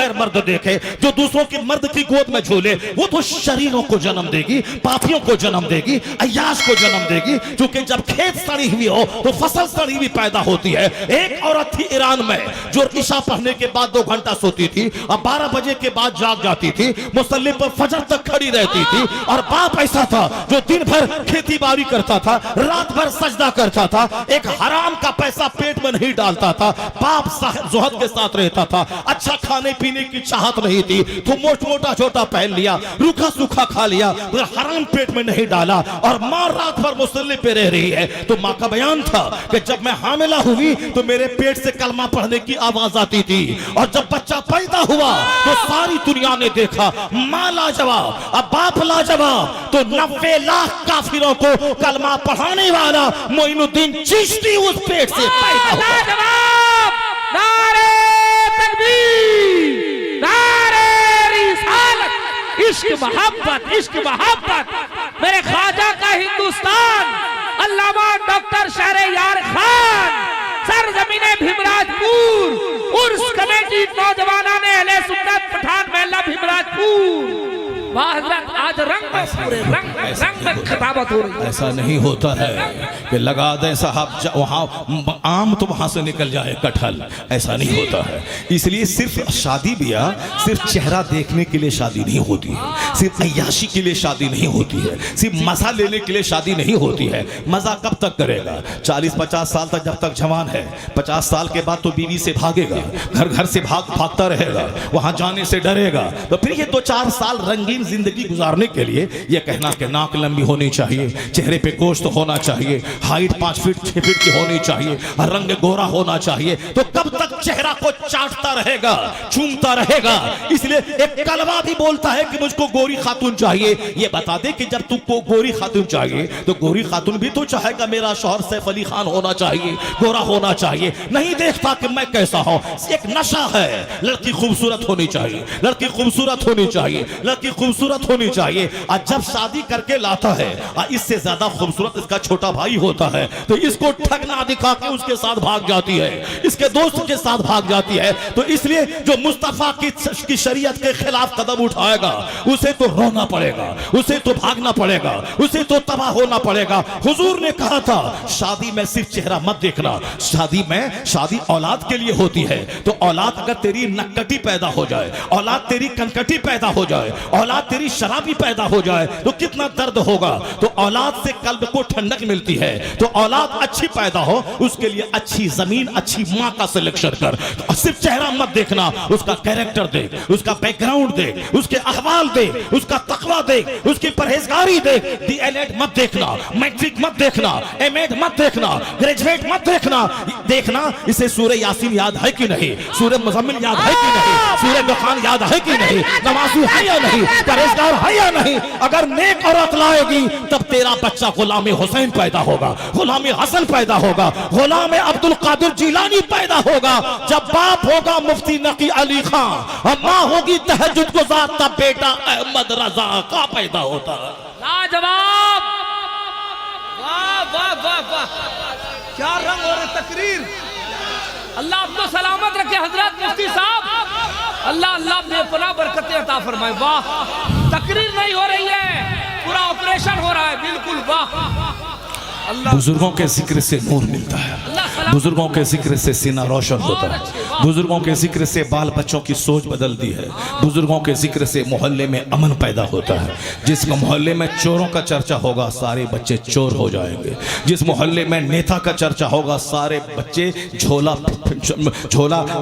गैर मर्द देखे, जो दूसरों की मर्द की गोद में झूले, वो तो शरीरों को जन्म देगी, पापियों को जन्म देगी, अय्याश को जन्म देगी। क्योंकि जब खेत सड़ी हुई हो तो फसल सड़ी हुई पैदा होती है। एक औरत थी ईरान में जो ईशा पढ़ने के बाद 2 घंटा सोती थी और 12 बजे के बाद जाग जाती थी, मुसल्ले पर फजर तक खड़ी रहती थी। और बाप ऐसा था जो दिन भर खेती बाड़ी करता था, रात भर सजदा करता था, एक हराम का पैसा पेट में नहीं डालता था। बाप ज़ुहद के साथ रहता था, अच्छा खाने पीने की चाहत नहीं थी तो मोटा छोटा पहन लिया, रूखा सूखा खा लिया, मगर हराम पेट में नहीं डाला। और माँ रात भर मुसल्ले पे रह रही है। तो माँ का बयान था कि जब मैं हामिला हुई तो मेरे पेट से कलमा पढ़ने की आवाज आती थी, और जब बच्चा पैदा हुआ तो सारी दुनिया ने देखा माँ लाजवाब, अब बाप लाजवाब, तो 90 लाख काफिरों को कलमा पढ़ाने वाला मोइनुद्दीन चिश्ती उस पेट से पैदा हुआ। नारे तकबीर, नारे रिसालत, इश्क मोहब्बत, मेरे ख्वाजा का हिंदुस्तान, अल्लामा डॉक्टर शहरयार खान, सरजमीने भीमराजपुर, उर्स कमेटी नौजवाना ने अहले सुन्नत पठान महला भीमराजपुर। हजरत आज रंग में खिताबत हो रही है। ऐसा नहीं होता है कि लगा दें साहब वहाँ आम तो वहाँ से निकल जाए कटहल, ऐसा नहीं होता है। इसलिए सिर्फ शादी ब्याह सिर्फ चेहरा देखने के लिए शादी नहीं होती है, सिर्फ अय्याशी के लिए शादी नहीं होती है, सिर्फ मजा लेने के लिए शादी नहीं होती है। मजा कब तक करेगा? 40-50 साल तक, जब तक जवान है। 50 साल के बाद तो बीवी से भागेगा, घर से भागता रहेगा, वहाँ जाने से डरेगा। तो फिर ये 2-4 साल रंगीन जिंदगी गुजारने के लिए ये कहना कि नाक लंबी होनी चाहिए, चेहरे पे गोश्त होना चाहिए, हाइट 5 फीट 6 फीट की होनी चाहिए, रंग गोरा होना चाहिए, तो कब तक चेहरा को चाटता रहेगा, चूमता रहेगा? इसलिए एक कलवा भी बोलता है कि मुझको गोरी खातून चाहिए। ये बता दे कि जब तुमको गोरी खातून चाहिए तो गोरी खातून भी तो चाहेगा मेरा शौहर सैफ अली खान होना चाहिए, गोरा होना चाहिए। नहीं देखता कि मैं कैसा हूं। एक नशा है, लड़की खूबसूरत होनी चाहिए, लड़की खूबसूरत होनी चाहिए, लड़की खूबसूरत होनी चाहिए। और जब शादी करके लाता है और इससे ज्यादा खूबसूरत इसका छोटा भाई होता है तो इसको ठगना दिखा के उसके साथ भाग जाती है, इसके दोस्त के साथ भाग जाती है। तो इसलिए जो मुस्तफा की शरीयत के खिलाफ कदम उठाएगा उसे तो रोना पड़ेगा, उसे तो भागना पड़ेगा, उसे तो तबाह होना पड़ेगा। हुजूर ने कहा था शादी में सिर्फ चेहरा मत देखना, शादी औलाद के लिए होती है। तो औलाद अगर तेरी नक्कटी पैदा हो जाए, औलाद तेरी कनकटी पैदा हो जाए, औलाद तेरी शराबी पैदा हो जाए तो कितना दर्द होगा। तो औलाद से कल्ब को ठंडक मिलती है। तो औलाद अच्छी पैदा हो उसके लिए अच्छी जमीन, अच्छी माँ का सिलेक्शन कर। तो सिर्फ चेहरा मत देखना, उसका कैरेक्टर देख, उसका बैकग्राउंड देख, उसके अहवाल देख, उसका तकवा देख, उसकी परहेजगारी देख। डीएलएड मत देखना, मैट्रिक मत देखना, एमएड मत देखना, ग्रेजुएट मत देखना इसे सूरह यासीन याद है कि नहीं, सूरह मुज़म्मिल याद है कि नहीं, सूरह दुखान याद है कि नहीं, नमाज़ी है या नहीं, परहेजगार है या नहीं। अगर नेक औरत लाएगी तब तेरा बच्चा गुलाम हुसैन पैदा होगा, गुलाम हसन पैदा होगा, गुलाम अब्दुल कादिर जिलानी पैदा होगा। जब बाप होगा मुफ्ती नकी अली खान और माँ होगी तहज्जुद गुज़ार, तब बेटा अहमद रजा का पैदा होता है। लाजवाब, वाह वाह वाह वाह, क्या रंग और तकरीर। अल्लाह आपको सलामत रखे हजरत मुफ्ती साहब, अल्लाह अल्लाह बेपनाह बरकतें अता फरमाए। वाह, तकरीर नहीं हो रही है, पूरा ऑपरेशन हो रहा है। बिल्कुल वाह। बुजुर्गों के जिक्र से नूर मिलता है, बुजुर्गों के जिक्र से सीना रोशन होता है, बुजुर्गों के जिक्र से बाल बच्चों की सोच बदलती है, बुजुर्गों के जिक्र से मोहल्ले में अमन पैदा होता है। जिस मोहल्ले में चोरों का चर्चा होगा सारे बच्चे चोर हो जाएंगे, जिस मोहल्ले में नेता का चर्चा होगा सारे बच्चे झोला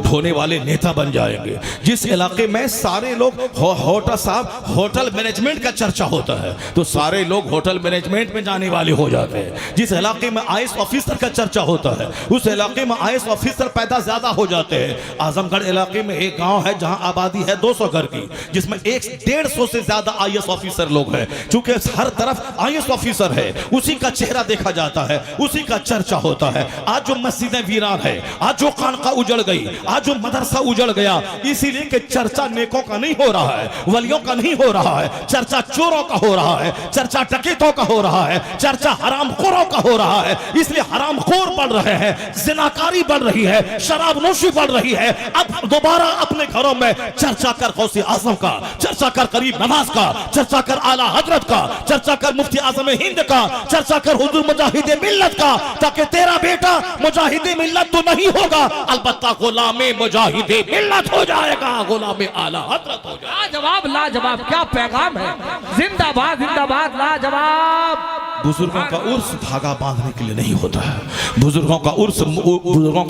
ढोने वाले नेता बन जाएंगे। जिस इलाके में सारे लोग होटल मैनेजमेंट का चर्चा होता है तो सारे लोग होटल मैनेजमेंट में जाने वाले हो जाते हैं। जिस इलाके में आईएएस ऑफिसर का चर्चा होता है उस इलाके में आईएएस ऑफिसर पैदा ज्यादा हो जाते हैं। आजमगढ़ इलाके में एक गांव है जहां आबादी है 200 घर की, जिसमें 150 से ज्यादा आईएएस ऑफिसर लोग हैं। चूंकि हर तरफ आईएएस ऑफिसर है, उसी का चेहरा देखा जाता है, उसी का चर्चा होता है। आज जो मस्जिदें वीरान है, आज जो खानका उजड़ गई, आज जो मदरसा उजड़ गया, इसीलिए कि चर्चा नेकों का नहीं हो रहा है, वलियों का नहीं हो रहा है, चर्चा चोरों का हो रहा है, चर्चा डकैतों का हो रहा है, चर्चा हरामखोरों का हो रहा है, इसलिए हराम खोर बढ़ रहे हैं, जिनाकारी बढ़ रही है, शराब नोशी बढ़ रही है। अब दोबारा अपने घरों में चर्चा कर गौसे आजम का, चर्चा कर करीब नवाज का, चर्चा कर आला हजरत का, चर्चा कर मुफ्ती आजम हिंद का, चर्चा कर हुजूर मुजाहिद मिल्लत का, ताकि तेरा बेटा मुजाहिद मिल्लत तो नहीं होगा, अलबत्ता गुलामे मुजाहिद मिल्लत हो जाएगा, गुलामे आला हजरत हो जाएगा। लाजवाब लाजवाब, क्या पैगाम है। जिंदाबाद जिंदाबाद, लाजवाब। बुजुर्गों का उर्स धागा बांधने के लिए नहीं होता है, बुजुर्गों का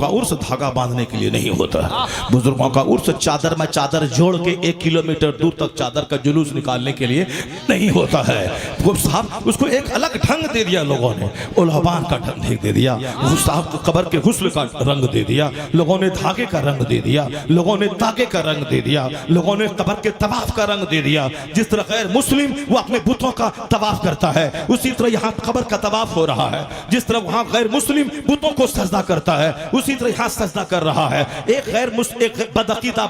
उर्स धागा बांधने के लिए नहीं होता है, बुजुर्गों का उर्स चादर में चादर जोड़ के 1 किलोमीटर दूर तक चादर का जुलूस निकालने के लिए नहीं होता है। वो साहब उसको एक अलग ढंग दे दिया लोगों ने, उल्हाबान का ढंग दे दिया, साहब कब्र के हुस्न का रंग दे दिया, लोगों ने धागे का रंग दे दिया, लोगों ने तागे का रंग दे दिया, लोगों ने कब्र के तवाफ का रंग दे दिया। जिस तरह गैर मुस्लिम वो अपने बुतों का तवाफ करता है, उसी तरह यहाँ कब्र का तवाफ हो रहा है। जिस तरह वहाँ गैर मुस्लिम बुतों को सजदा करता है, उसी तरह यहाँ सजदा कर रहा है। एक गैर मुस्लिम, एक बदअकीदा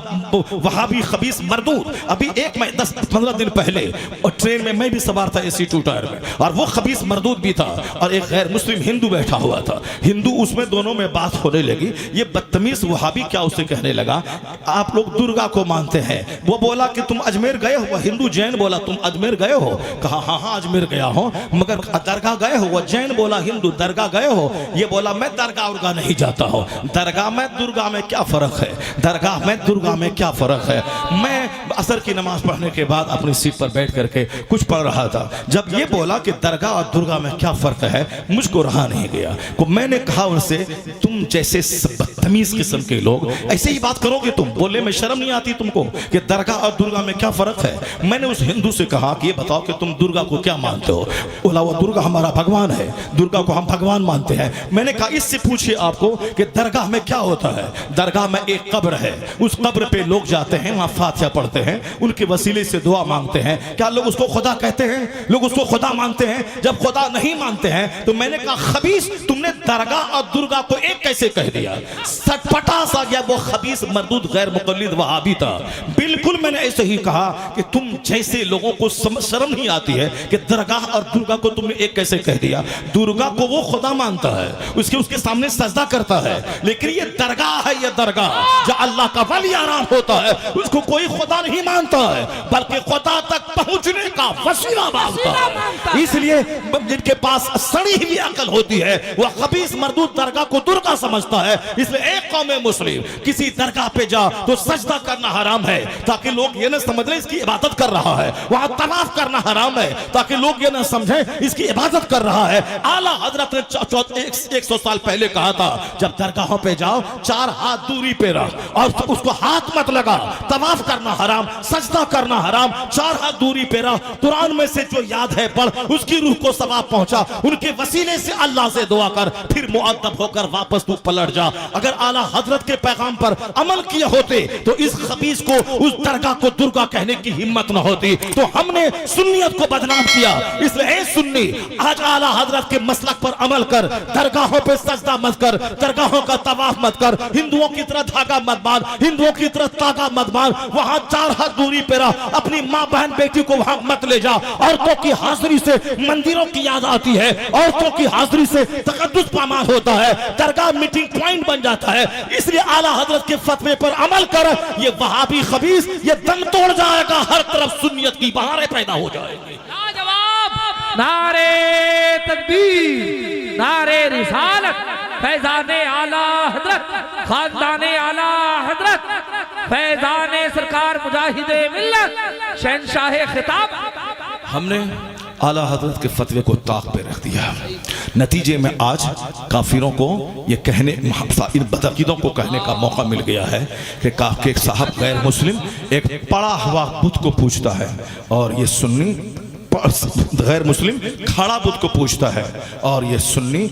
वहाबी खबीस मरदूद, अभी 10-15 दिन पहले और ट्रेन में मैं भी सवार था एसी 2 टायर में, और वो खबीस मरदूद भी था और एक गैर मुस्लिम हिंदू बैठा हुआ था। हिंदू उसमें दोनों में बात होने लगी। ये बदतमीज वहाबी क्या उसे कहने लगा, आप लोग दुर्गा को मानते हैं। वो बोला कि तुम अजमेर गए हो। हिंदू जैन बोला तुम अजमेर गए हो? कहा हाँ हाँ अजमेर गया हो, मगर दरगाह गए हो? वो जैन बोला हिंदू दरगाह गए हो? ये बोला मैं दरगाह उर्गा नहीं जाता हूँ। दरगाह में दुर्गा में क्या फर्क है? दरगाह में दुर्गा में क्या फर्क है? मैं असर की नमाज पढ़ने के बाद अपनी सीट पर बैठ करके कुछ पढ़ रहा था, जब ये बोला कि दरगाह और दुर्गा में क्या फर्क है, मुझको रहा नहीं गया। को मैंने कहा उनसे, तुम जैसे बदतमीज किस्म के लोग ऐसे ही बात करोगे तुम? बोले में शर्म नहीं आती तुमको कि दरगाह और दुर्गा में क्या फर्क है? मैंने उस हिंदू से कहा कि ये बताओ कि तुम दुर्गा को क्या मानते हो? बोला वो दुर्गा हमारा भगवान है, दुर्गा को हम भगवान मानते हैं। मैंने कहा इससे पूछिए आपको कि दरगाह में क्या होता है? दरगाह में एक कब्र है, उस कब्र पे लोग जाते हैं, वहां फातिहा पढ़ते हैं, उनके वसीले से दुआ मांगते हैं। क्या लोग उसको खुदा कहते हैं? लोग उसको खुदा मानते हैं? जब खुदा नहीं मानते हैं तो मैंने कहा खबीस, तुमने दरगाह और दुर्गा को एक कैसे कह दिया? सटपटा सा गया वो खबीस मरदूद गैर मुक़ल्लिद वहाबी था। बिल्कुल मैंने ऐसे ही कहा कि तुम जैसे लोगों को शर्म नहीं आती है कि दरगाह और दुर्गा को तुमने एक कैसे कह दिया? दुर्गा को वो खुदा मानता है, उसके सामने सजदा करता है, लेकिन ये दरगाह है, ये दरगाह जो अल्लाह का वली आराम होता है, उसको कोई खुदा नहीं मानता है, बल्कि खुदा तक पहुंचने का वसीला मानता है। इसलिए जिनके पास सड़ी हुई अकल होती है वह खबीस मरदूद दरगाह को दुर्गा समझता है। इसलिए एक कौम मुस्लिम किसी दरगाह पे जा तो सजदा करना हराम है, ताकि लोग ये न समझ ले इसकी इबादत कर रहा है। वहां तवाफ करना हराम है, ताकि लोग ये न समझे इसकी इबादत कर रहा है। आला हजरत ने 100 साल पहले कहा था, जब दरगाहों पे जाओ 4 हाथ दूरी पे रह और उसको हाथ मत लगा। तवाफ करना हराम, सजदा करना हराम, 4 हाथ दूरी पे रह। कुरान में से जो याद है पढ़, उसकी रूह को सवाब पहुंचा, उनके वसीले से अल्लाह से दुआ कर, फिर मुअद्दब होकर वापस तू पलट जा। अगर आला हजरत के पैगाम पर अमल किए होते तो इस खबीस को उस दरगाह को दुर्गा कहने की हिम्मत न होती। तो हमने सुन्नियत को बदनाम किया। इसलिए ए सुन्नी, आज आला हजरत के मसलक पर अमल कर, दरगाहों पे सजदा मत कर, दरगाहों का तवाफ मत कर, हिंदुओं की तरह धागा मत बांध, हिंदुओं की तरह तागा मत बांध। वहां 4 हाथ दूरी पे रह, अपनी माँ बहन बेटी को वहां मत ले जा। औरतों की हाजिरी से मंदिरों की याद आती है, औरतों की हाजिरी से तकद्दुस पामाल होता है, दरगाह मीटिंग पॉइंट बन जाता है। इसलिए आला हजरत के फतवे पर अमल कर, ये वहाबी खबीस ये दम तोड़ जाएगा, हर तरफ सुन्नियत की बहारें पैदा हो जाएंगी। लाजवाब। नारे तकबीर, नारे रिसालत, फैजाने आला हजरत, खानदाने आला हजरत, फैजाने सरकार मुजाहिदे मिल्लत, शहंशाहे खिताब। हमने आला हजरत के फतवे को ताक पे रख दिया। नतीजे में आज काफिरों को ये कहने, इन बदअकीदों को कहने का मौका मिल गया है कि एक साहब गैर मुस्लिम एक पड़ा हुआ बुत को पूछता है और ये सुन्नी गैर मुस्लिम खड़ा बुत को पूछता है और ये सुन्नी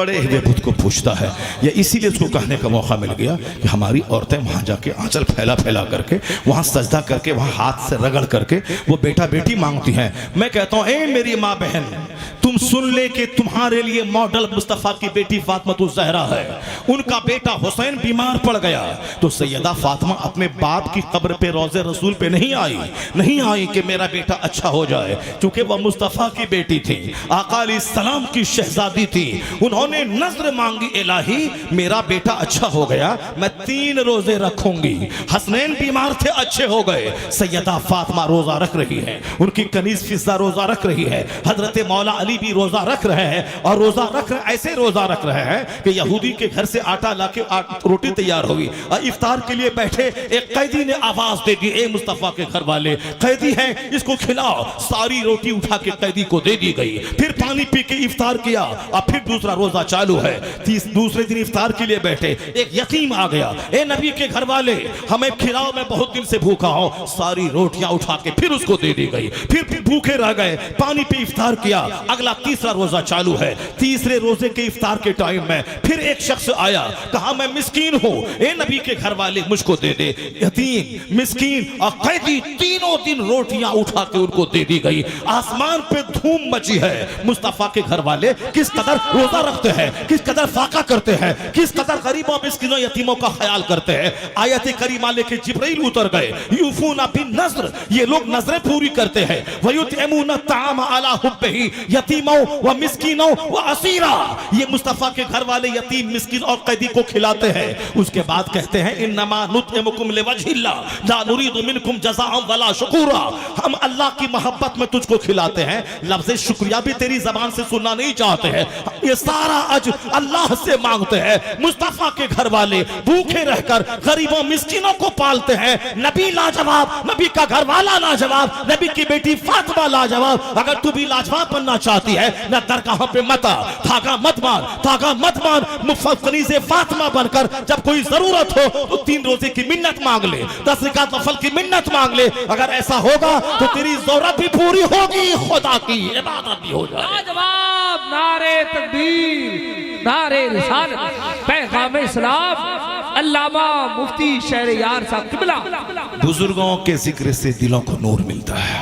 पड़े हुए बुत को पूछता है। या इसीलिए उसको कहने का मौका मिल गया कि हमारी औरतें वहाँ जाके आंचल फैला फैला करके वहाँ सजदा करके वहाँ हाथ से रगड़ करके वो बेटा बेटी मांगती हैं। मैं कहता हूँ ए मेरी माँ बहन, तुम सुन ले कि तुम्हारे लिए मॉडल मुस्तफ़ा की बेटी फातिमा ज़हरा है। उनका बेटा हुसैन बीमार पड़ गया तो सैयदा फातिमा अपने बाप की कब्र पे रोज़े रसूल पे नहीं आई कि मेरा बेटा अच्छा हो जाए, क्योंकि वह मुस्तफ़ा की बेटी थी, आका अलैहिस्सलाम की शहजादी थी। उन्होंने नजर मांगी, इलाही मेरा बेटा अच्छा हो गया, मैं 3 रोजे रखूंगी। हसनैन बीमार थे, अच्छे हो गए। सैयदा फातिमा रोजा रख रही है, उनकी कनीज फिजा रोजा रख रही है, हजरत मौला अली भी रोजा रख रहे हैं। और रोजा रख रहे ऐसे रोजा रख रहे हैं कि यहूदी के घर से आटा लाके रोटी तैयार होगी और इफ्तार के लिए बैठे एक कैदी ने आवाज दे दी, ए मुस्तफा के घर वाले कैदी हैं, इसको खिलाओ। सारी रोटी उठा के कैदी को दे दी गई, फिर पानी पी के इफ्तार किया और फिर दूसरा रोजा चालू है। दूसरे दिन इफ्तार के लिए बैठे, एक यतीम आ गया, ए नबी के घर वाले हमें खिलाओ, मैं बहुत दिन से भूखा हूं। सारी रोटियां उठा के फिर उसको दे दी गई, फिर भूखे रह गए, पानी पे इफ्तार किया। अगला तीसरा रोजा चालू है। तीसरे रोजे के इफ्तार के टाइम में फिर एक शख्स आया, कहा मैं मिस्कीन हूं, ए नबी के घर वाले मुझको दे दे। यतीम, मिस्कीन और कैदी तीनों दिन रोटियां उठा के उनको दे दी गई। आसमान पे धूम मची है। मुस्तफा के घर वाले किस कदर रोजा रखते हैं, किस कदर फाका करते हैं, किस कदर गरीबों मिस्किनों यतीमों का ख्याल करते हैं। आयत करीमा लेके जिब्रील उतर गए। यूफूना बिन नज़्र, ये लोग नजरें पूरी करते हैं। वयुतइमूना ताम अला हुब्बिही यतीमों व मिस्किनों व असीरा, ये मुस्तफा के घर वाले यतीम, मिस्किन और कैदी को खिलाते हैं। उसके बाद कहते हैं इन्नमा नुतइमुकुम लिवजहिल्लाह ला नुरीदु मिनकुम जज़ाअन वला शुकुरा, हम अल्लाह की मोहब्बत में तुझको खिलाते हैं, लफ्ज़ शुक्रिया भी तेरी जबान से सुनना नहीं चाहते हैं। ये सारा अज अल्लाह से मांगते हैं। मुस्तफा के घर वाले भूखे रहकर गरीबों मिस्किनों को पालते हैं। नबी लाजवाब, नबी का घर वाला लाजवाब, नबी की बेटी फातिमा लाजवाब। अगर तू भी लाजवाब बनना चाहती है ना, दरगाह पे मत आ, धागा मत मार, धागा मत मार, मुफस्सली से फातिमा बनकर जब कोई जरूरत हो तो 3 रोजे की मिन्नत मांग ले, 10 रिकात नफल की मिन्नत मांग ले। अगर ऐसा होगा तो तेरी ज़रूरत भी पूरी होगी, खुदा की इबादत भी हो जाए। जवाब नारे तकबीर, नारे रिसालत, पैगाम इस्लाम, अल्लामा मुफ्ती शहरयार साहब किबला। बुजुर्गों के जिक्र से दिलों को नूर मिलता है,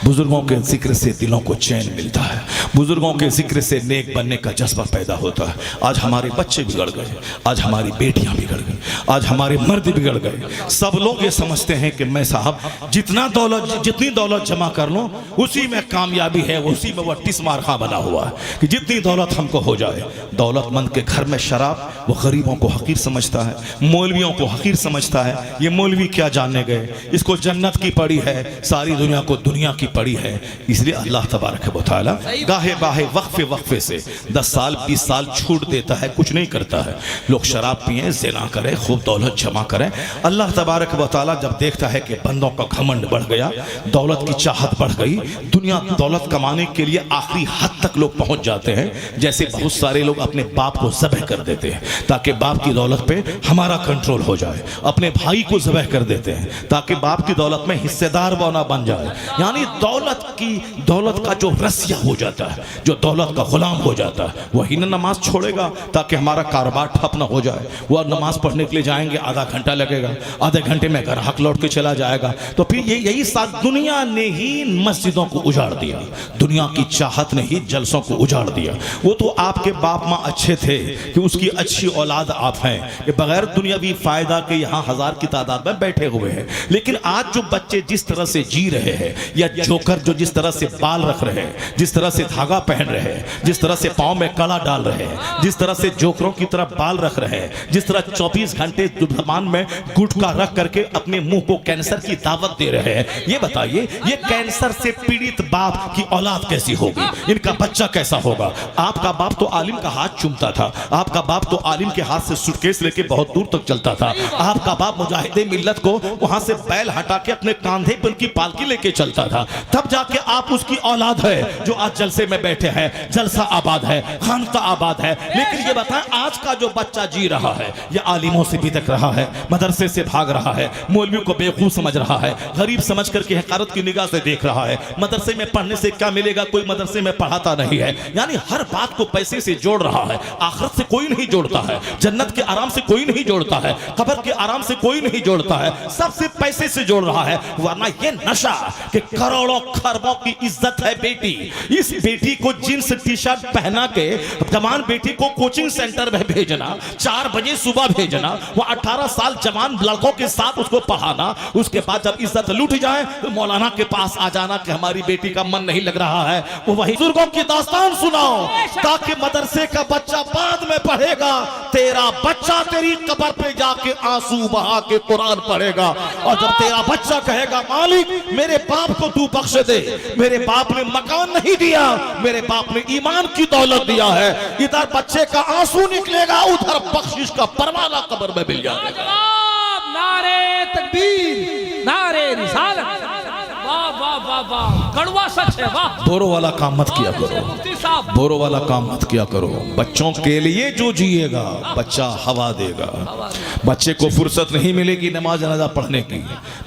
बुजुर्गों के जिक्र से दिलों को चैन मिलता है, बुजुर्गों के जिक्र से नेक बनने का जज्बा पैदा होता है। आज हमारे बच्चे बिगड़ गए, आज हमारी बेटियां बिगड़ गई, आज हमारे मर्द बिगड़ गए। सब लोग ये समझते हैं कि मैं साहब जितनी दौलत जमा कर लूं उसी में कामयाबी है, उसी में वह टिस्मार खां बना हुआ है कि जितनी दौलत हमको हो जाए। दौलतमंद के घर में शराब, वो गरीबों को हकीर समझता है, मौलवियों को हकीर समझता है। ये मौलवी क्या जानने गए, इसको जन्नत की पड़ी है, सारी दुनिया को दुनिया की पड़ी है। इसलिए अल्लाह तबारक व तआला गाहे बाहे वक्फे वक्फे से 10 साल 20 साल छूट देता है, कुछ नहीं करता है। लोग शराब पिए, ज़िना करें, खूब दौलत जमा करें। अल्लाह तबारक व तआला जब देखता है कि बंदों का घमंड बढ़ गया, दौलत की चाहत बढ़ गई, दुनिया दौलत कमाने के लिए आखिरी हद तक लोग पहुंच जाते हैं। जैसे बहुत सारे लोग अपने बाप को ज़बह कर देते हैं ताकि बाप की दौलत पे हमारा कंट्रोल हो जाए, अपने भाई को ज़बह कर देते हैं ताकि बाप की दौलत में हिस्सेदार बना बन जाए। यानी दौलत का जो रसिया हो जाता है, जो दौलत का गुलाम हो जाता है, वही ना नमाज छोड़ेगा ताकि हमारा कारोबार ठप ना हो जाए। वह नमाज पढ़ने के लिए जाएंगे, आधा घंटा लगेगा, आधे घंटे में घर हक लौट के चला जाएगा। तो फिर यही साथ दुनिया ने ही मस्जिदों को उजाड़ दिया, दुनिया की चाहत ने ही जलसों को उजाड़ दिया। वो तो आपके बाप माँ अच्छे थे कि उसकी अच्छी औलाद आप हैं, ये बगैर दुनियावी फायदा के यहाँ 1000 की तादाद में बैठे हुए हैं। लेकिन आज जो बच्चे जिस तरह से जी रहे हैं, या जोकर जो जिस तरह से बाल रख रहे हैं, जिस तरह से धागा पहन रहे हैं, जिस तरह से पाँव में कड़ा डाल रहे हैं, जिस तरह से जोकरों की तरह बाल रख रहे हैं, जिस तरह 24 घंटे जुबान में गुटखा रख करके अपने मुंह को कैंसर की दावत दे रहे हैं, ये बताइए ये कैंसर से पीड़ित बाप की औलाद कैसी होगी, इनका बच्चा कैसा होगा। आपका बाप तो आलिम का हाथ चूमता था, आपका बाप तो आलिम के हाथ से सूटकेस लेके बहुत दूर तक चलता था, आपका बाप मुजाहिदे मिल्लत को वहां से बैल हटा के अपने कांधे पर उनकी पालकी लेके चलता था, तब जाके आप उसकी औलाद है जो आज जलसे में बैठे हैं, जलसा आबाद है, खानका आबाद है। लेकिन ये बताएं, आज का जो बच्चा जी रहा है, ये आलिमों से बिदक रहा है, मदरसे से भाग रहा है, मौलवी को बेवकूफ समझ रहा है, गरीब समझ करके हकारत की निगाह से देख रहा है। मदरसे में पढ़ने से क्या मिलेगा, कोई मदरसे में पढ़ाता नहीं है। यानी हर बात को पैसे से जोड़ रहा है। आखिरत से कोई नहीं जोड़ता है, जन्नत के आराम से कोई नहीं जोड़ता है, कब्र के आराम से कोई नहीं जोड़ता है, सबसे पैसे से जोड़ रहा है। वरना ये नशा कि करोड़ों खरबों की इज्जत है बेटी, इस बेटी को जींस टी शर्ट पहना के जवान बेटी को कोचिंग सेंटर में भेजना, 4 बजे सुबह भेजना, वो 18 साल जवान लड़कों के साथ उसको पढ़ाना, उसके बाद जब इज्जत लूट जाए तो मौलाना के पास आ जाना कि हमारी बेटी का मन नहीं लग रहा है। वो वही बुजुर्गों की दास्तान सुनाओ ताकि मदरसे का बच्चा बाद में पढ़ेगा, तेरा बच्चा तेरी कब्र पे जाके आंसू बहा के कुरान पढ़ेगा। और जब तेरा बच्चा कहेगा मालिक मेरे बाप को तू बख्श दे, मेरे बाप ने मकान नहीं दिया, मेरे बाप ने ईमान की दौलत दिया है, इधर बच्चे का आंसू निकलेगा, उधर बख्शिश का परवाना कब्र में मिल जाएगा। नारे तकबीर, नारे रिसालत, वाह वाह वाह वाह, कड़वा सच है वाह। बोरो वाला काम मत किया करो, मुफ्ती साहब, बोरो वाला काम मत किया करो। बच्चों के लिए जो जिएगा बच्चा हवा देगा। बच्चे को फुर्सत नहीं मिलेगी नमाज जनाजा पढ़ने की,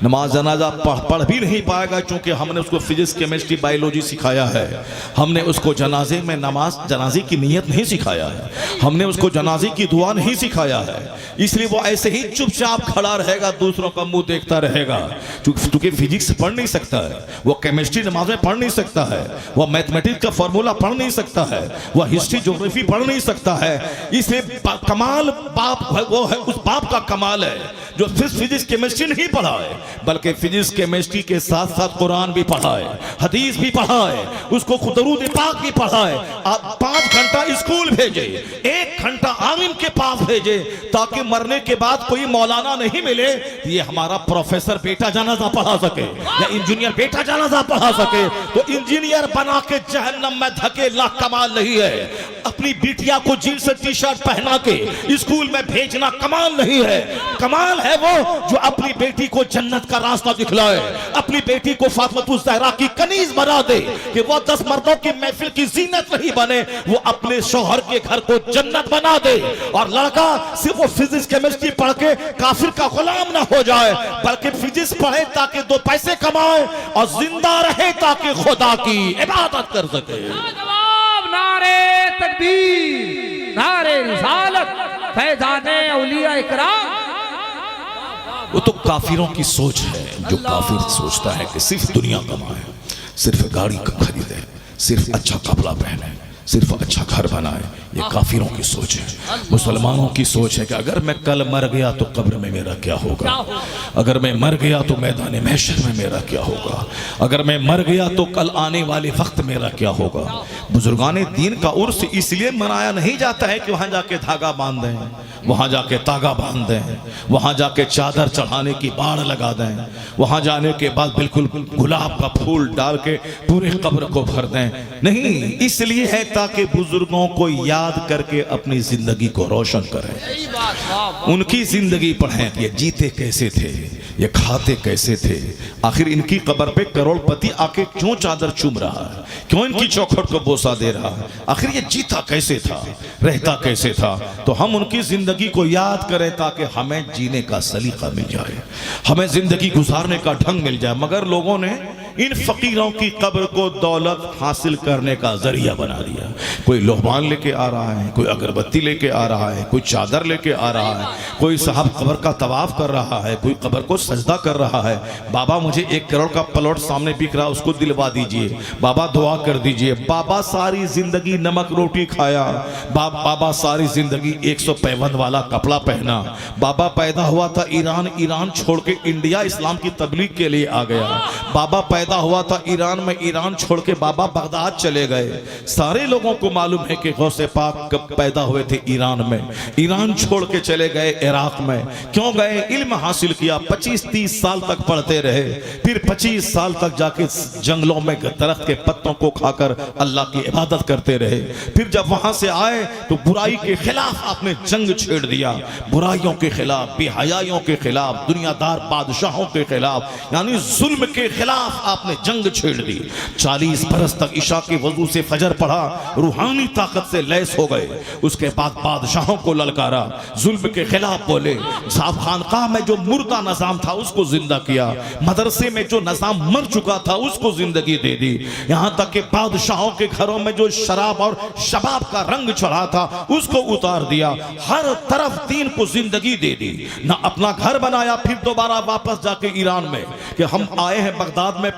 नमाज जनाजा पढ़ भी नहीं पाएगा, क्योंकि हमने उसको फिजिक्स केमिस्ट्री बायोलॉजी सिखाया है। हमने उसको जनाजे में नमाज जनाजे की नीयत नहीं सिखाया है, हमने उसको जनाजे की दुआ नहीं सिखाया है। इसलिए वो ऐसे ही चुपचाप खड़ा रहेगा, दूसरों का मुंह देखता रहेगा। क्योंकि फिजिक्स पढ़ नहीं सकता है, वो केमिस्ट्री नमाज में पढ़ नहीं सकता है, वो मैथमेटिक्स का फॉर्मूला पढ़ नहीं सकता है, वो हिस्ट्री ज्योग्राफी पढ़ नहीं सकता है। इसलिए कमाल बाप वो है, उस बाप का कमाल है जो फिजिक्स केमिस्ट्री नहीं पढ़ा है, बल्कि फिजिक्स केमिस्ट्री के साथ साथ कुरान भी पढ़ा है, हदीस भी पढ़ा है, उसको दरूद पाक भी पढ़ा है। आप 5 घंटा स्कूल भेजे, 1 घंटा आलिम के पास भेजे, ताकि मरने के बाद कोई मौलाना नहीं मिले ये हमारा प्रोफेसर बेटा जनाजा पढ़ा सके या इंजीनियर बेटा जनाजा पढ़ा सके। तो इंजीनियर बना के जहन्नम में धकेलना कमाल नहीं है, अपनी बिटिया को जींस टी शर्ट पहना के स्कूल में भेजना कमाल नहीं है। कमाल है वो जो अपनी बेटी को जन्नत का रास्ता दिखलाए, अपनी बेटी को फातिमा ज़हरा की कनीज बना दे कि वो 10 मर्दों की महफिल की जीनत नहीं बने, वो अपने शौहर के घर को जन्नत बना दे। और लड़का सिर्फ वो फिजिक्स केमिस्ट्री पढ़ के काफिर का गुलाम ना हो जाए, बल्कि फिजिक्स पढ़े ताकि 2 पैसे कमाए और जिंदा रहे ताकि खुदा की इबादत कर सके। नारे तकबीर, नारे रिसालत, फैज़ाने औलिया इकराम। वो तो काफिरों की सोच है, जो काफिर सोचता है कि सिर्फ दुनिया कमाए, सिर्फ गाड़ी खरीदे, सिर्फ अच्छा कपड़ा पहने, सिर्फ अच्छा घर बनाए। ये काफिरों की सोच है। मुसलमानों की सोच है कि अगर मैं कल मर गया तो कब्र में मेरा क्या होगा, अगर मैं मर गया तो मैदान महशर में मेरा क्या होगा, अगर मैं मर गया तो कल आने वाले वक्त मेरा क्या होगा। बुजुर्गाने दीन का उर्स इसलिए मनाया नहीं जाता है कि वहां जाके धागा बांध दें, वहां जाके तागा बांध दें, वहां जाके चादर चढ़ाने की बाड़ लगा दें, वहां जाने के बाद बिल्कुल गुलाब का फूल डाल के पूरे कब्र को भर दें। नहीं, इसलिए है ताकि बुजुर्गों को याद करके अपनी जिंदगी को रोशन करें, उनकी जिंदगी पढ़ें कि ये जीते कैसे थे, ये खाते कैसे थे, आखिर इनकी कब्र पे करोड़पति आके क्यों चादर चूम रहा है, क्यों इनकी चौखट को बोसा दे रहा है, आखिर ये जीता कैसे था, रहता कैसे था। तो हम उनकी जिंदगी को याद करें ताकि हमें जीने का सलीका मिल जाए, हमें जिंदगी गुजारने का ढंग मिल जाए। मगर लोगों ने इन फकीरों की कब्र को दौलत हासिल करने का जरिया बना दिया। कोई लोहबान लेके आ रहा है, कोई अगरबत्ती लेके आ रहा है, कोई चादर लेके आ रहा है, कोई साहब कब्र का तवाफ कर रहा है, कोई कब्र को सजदा कर रहा है। बाबा मुझे 1 करोड़ का प्लॉट सामने बिक रहा, उसको दिलवा दीजिए, बाबा दुआ कर दीजिए। बाबा सारी जिंदगी नमक रोटी खाया, बाबा सारी जिंदगी 155 वाला कपड़ा पहना। बाबा पैदा हुआ था ईरान, ईरान छोड़ के इंडिया इस्लाम की तबलीग के लिए आ गया। बाबा पैदा हुआ था ईरान में, ईरान छोड़ के बाबा बगदाद चले गए। सारे लोगों को मालूम है कि गौसे पाक कब पैदा हुए थे ईरान में, ईरान छोड़ के चले गए इराक में। क्यों गए? इल्म हासिल किया, 25-30 साल तक पढ़ते रहे, फिर 25 साल तक जाके जंगलों में दरख्त के पत्तों को खाकर अल्लाह की इबादत करते रहे। फिर जब वहां से आए तो बुराई के खिलाफ आपने जंग छेड़ दिया, बुराइयों के खिलाफ, बेहयाइयों के खिलाफ, दुनियादार बादशाहों के खिलाफ, यानी जुल्म के खिलाफ आपने जंग छेड़ दी। 40 बरस तक ईशा के वजू से फजर पढ़ा, रूहानी ताकत से लैस हो गए। उसके बाद बादशाहों को ललकारा, जुल्म के खिलाफ बोले, साहब खानकाह में जो मुर्दा निजाम था उसको जिंदा किया, मदरसे में जो निजाम मर चुका था उसको जिंदगी दे दी, यहाँ तक कि बादशाहों के घरों में जो शराब और शबाब का रंग चढ़ा था उसको उतार दिया। हर तरफ दीन को जिंदगी दे दी। ना अपना घर बनाया फिर दोबारा वापस जाके ईरान में कि हम आए हैं बगदाद में